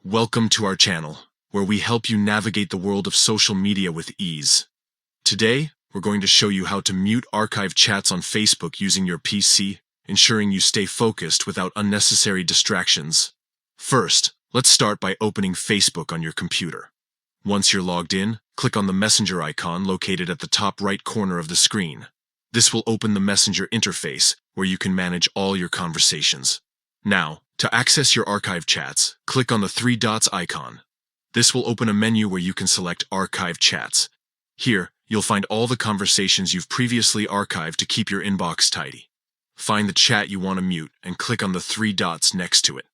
Welcome to our channel, where we help you navigate the world of social media with ease. Today, we're going to show you how to mute archived chats on Facebook using your PC, ensuring you stay focused without unnecessary distractions. First, let's start by opening Facebook on your computer. Once you're logged in, click on the Messenger icon located at the top right corner of the screen. This will open the Messenger interface, where you can manage all your conversations. Now, to access your archived chats, click on the three dots icon. This will open a menu where you can select Archive Chats. Here, you'll find all the conversations you've previously archived to keep your inbox tidy. Find the chat you want to mute and click on the three dots next to it.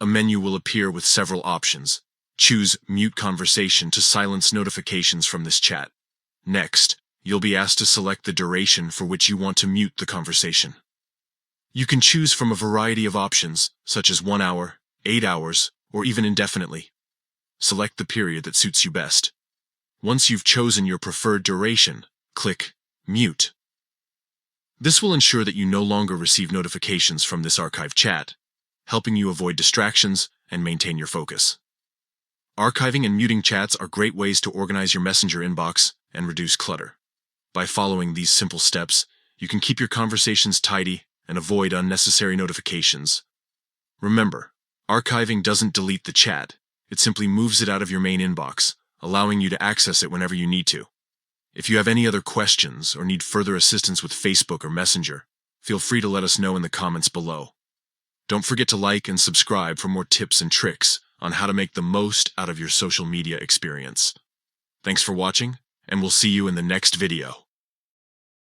A menu will appear with several options. Choose Mute Conversation to silence notifications from this chat. Next, you'll be asked to select the duration for which you want to mute the conversation. You can choose from a variety of options, such as 1 hour, 8 hours, or even indefinitely. Select the period that suits you best. Once you've chosen your preferred duration, click Mute. This will ensure that you no longer receive notifications from this archived chat, helping you avoid distractions and maintain your focus. Archiving and muting chats are great ways to organize your Messenger inbox and reduce clutter. By following these simple steps, you can keep your conversations tidy and avoid unnecessary notifications. Remember, archiving doesn't delete the chat, it simply moves it out of your main inbox, allowing you to access it whenever you need to. If you have any other questions or need further assistance with Facebook or Messenger, feel free to let us know in the comments below. Don't forget to like and subscribe for more tips and tricks on how to make the most out of your social media experience. Thanks for watching, and we'll see you in the next video.